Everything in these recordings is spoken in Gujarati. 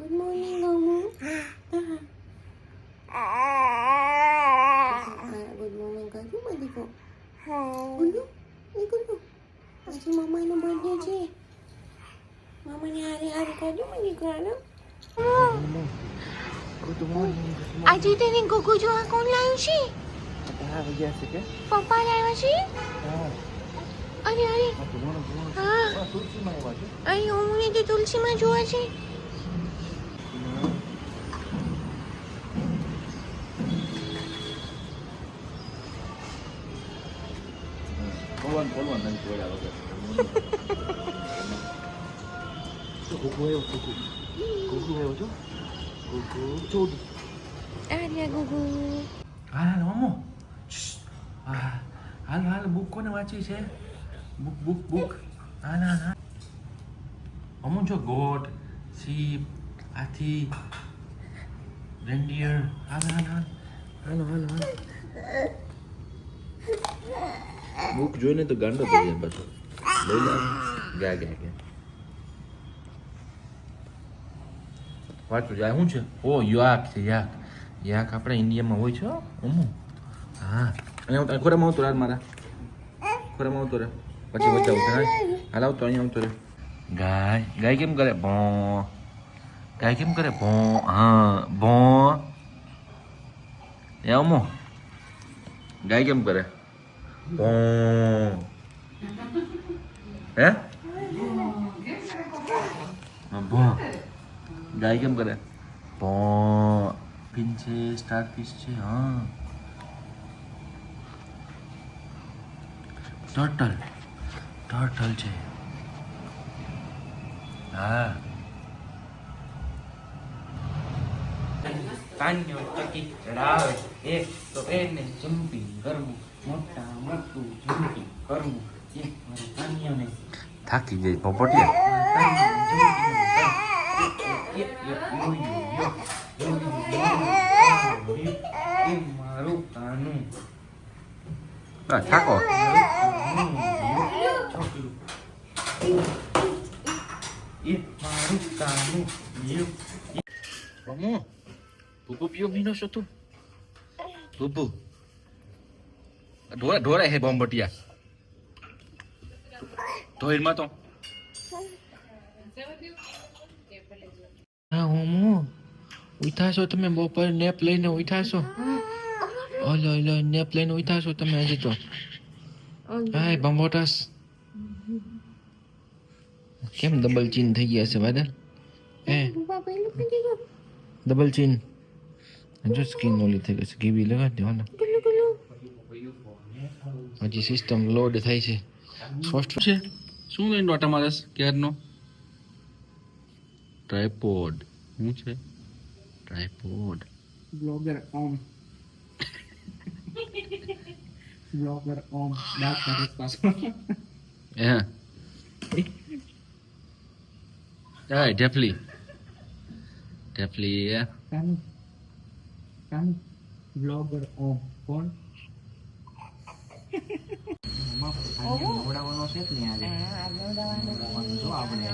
ગુડ મોર્નિંગ ગમુ. ગુડ મોર્નિંગ કરજો બધી કો. ગુડુ એ ગુડુ આજે મમ્માનો બર્થડે છે. મમ્માને હારે કરજો મને ગાનો. Good morning. આજે તેને ગોગો જોવા કોણ લાવ્યું છે? પપ્પા ગયા છે કે? પપ્પા લાવ્યા છે? હા. અરે અરે હા તુલસીમાં આવ્યા છે. અહીં હું તો તુલસીમાં જોવા છે. બોલવાનું નહીં જોયા વગર. ગુગુ આવ્યો છો? ગુગુ ચોડ. અરે ગુગુ હાલ મમ્મો. હાલ બુક કોને વાંચી છે? બુક. હાલ. અમુક જો ગોટ, શીપ, હાથી, રેન્ડિયર. હાલ. બુક જોઈને તો ગાંડો થઈ જાય પાછો. લઈ લે. ગયા. વાંચું જાય શું છે? ઓ યાક છે યાક આપણે ઇન્ડિયામાં હોય છે અમુ. હા અને ખોરામાં આવતો રાત મારા ખોરામાં આવતો રહે પછી વચ્ચે આવતો રહે. હાલ આવતો અહીંયા આવતો રહે. ગાય કેમ કરે ભો? હા ભો એ અમુ ગાય કેમ કરે ભો? હે ભો ગાય કેમ કરે ભો? પિન છે, સ્ટારફિશ છે. હા ટર્ટલ છે. હા કાન્યો ચકી ચડાવે એક તો એને જમ્પિંગ કરવું મોટું જમ્પિંગ કરવું એક મારો કાન્યોને થાકી જાય પોપટિયા મારું કાનું થાકો મારું કાનું Vamos. Bubu pio minum satu. Bubu. Dua he bom botia. Tohir ma to. હા હોમો ઉઠા છો તમે બપોર નેપ લઈને ઉઠા છો? ઓલો નેપ લઈને ઉઠા છો તમે હજી તો? હાય બંબોટાસ કેમ ડબલ ચીન થઈ ગયા છે વાદળ? હે ડબલ ચીન જો સ્કીન ઓલી થઈ ગઈ છે. ગીવી લગાડી દો ને. હજી સિસ્ટમ લોડ થાય છે. ફર્સ્ટ છે શું લઈને ડોટા મારસ ક્યારનો? ટ્રાયપોડ. શું છે ટ્રાયપોડ? બ્લોગર ઓમ બાત કરે પાછો. હા definitely yeah. કાન બ્લોગર ઓમ કોણ? નવડાવવાનો છે ને આજે. જો આપણે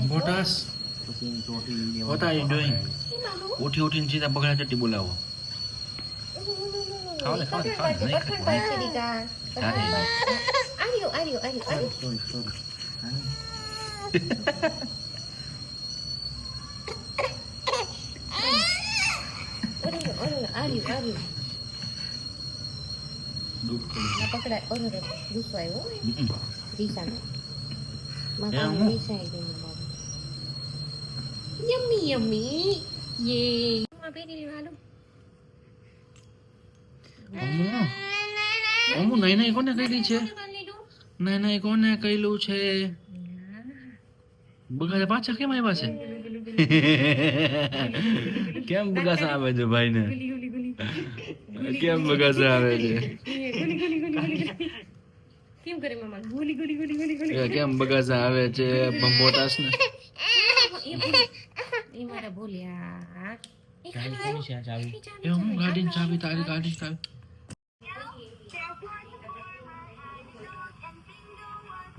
અંબોટાસ પછી ચોટી what are you doing? ઉઠીને સીધા બગડા ચટ્ટી બોલાવો. ખાઓ ને નહીં પકડાય ઓલો ગુસ્સો આવ્યો રીસાનો યમ્મી યે પેરી લેવાનું. અમુ નહીં કોને કહેલી છે? નહીં કોને કહેલું છે? બગાડે પાછા કેમ આવ્યા છે? કેમ બગાસા આવે છે ભાઈને? કેમ બગાસા આવે છે? કેમ કરે મામા ગોલી કેમ બગાસા આવે છે બંબોટાસ ને? એ મારા બોલ્યા એ હું ગાડીની ચાવી તારી ગાડી ચાવી.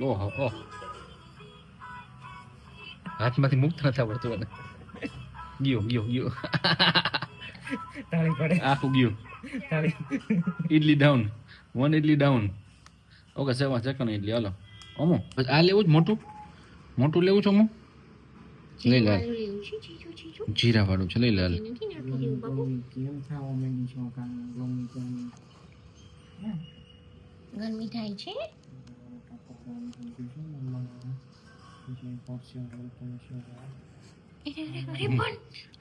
ઓહો હાથમાંથી મુક્ત નથી આવડતું મને. ગયો તાળી પડે. આખું ગયું. તાળી. Idli down, 1 idli down. Okay 7 second idli. હાલો અમો બસ આ લેવું જ મોટું લેવું છે અમો? લઈ લે. જીરા વાળું છે, લઈ લે. કેમ ખાવા માંડી છો કામ ગમી ગમી. ગરમી થાય છે.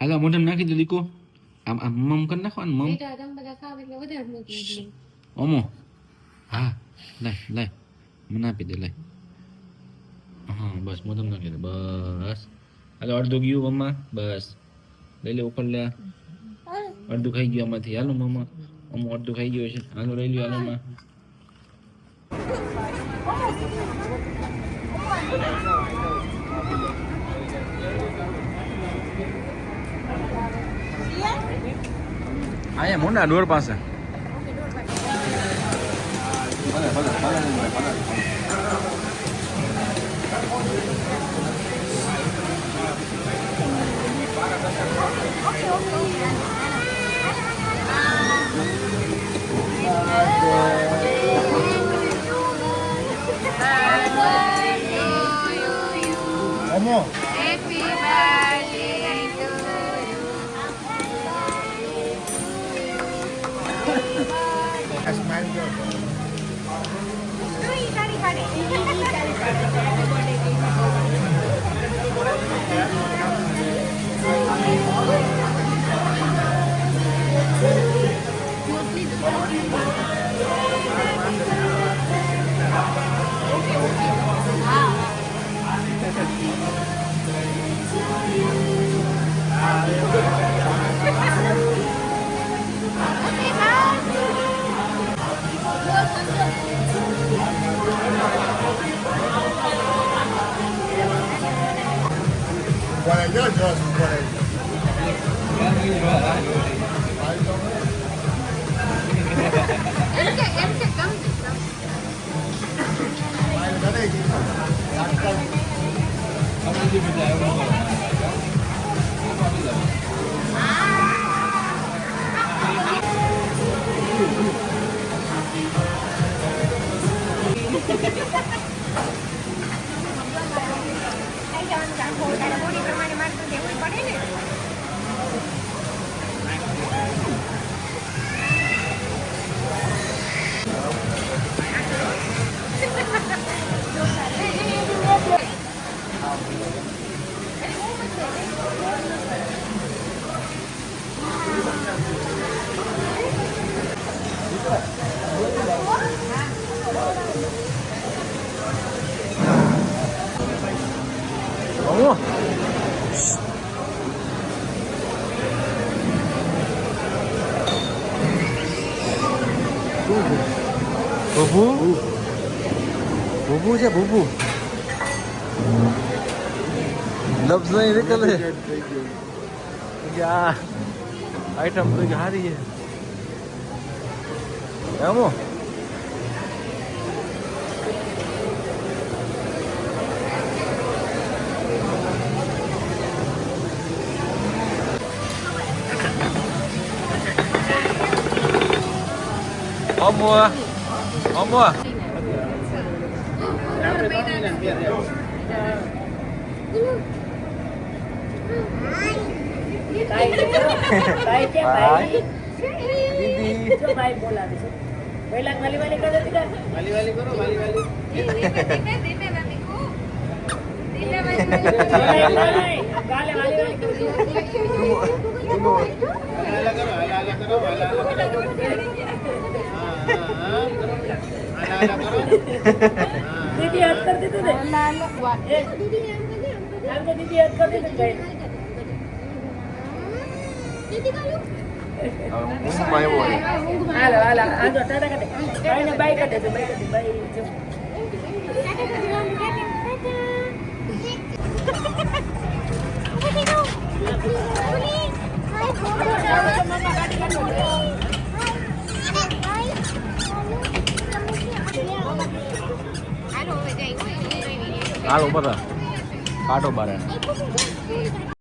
આગા મોઢામાં નાખી દે દીકો. આમ મમ કરી નાખવાનું મમ. બેટા તમે બધા ખાવ એટલે વધારે મૂકી દે. ઓમો હા લાય મને આપી દે લાય. હા બસ મોઢામાં નાખી દે બસ. હાલો અડધું ગયું મમ્મા, બસ લઈ લે ઉપર લે. અડધું ખાઈ ગયું આમાંથી. હાલો મમ્મા અમો અડધું ખાઈ ગયો છે. હાલો લઈ લ્યો. હાલો માં અહીંયા મોટા ડોર પાસે. Happy birthday to you. ભૂભુ છે ભૂભુ. લફ્ઝ નહીં નીકળે. આઈટમ તો સારી છે એમો. અમો दीदी याद कर देते थे दीदी याद कर देते थे હાલો આજો ટાટા કાટે ભાઈને બાય કાટે તો બાય જો હાલો બધા કાઢો બારે. બસ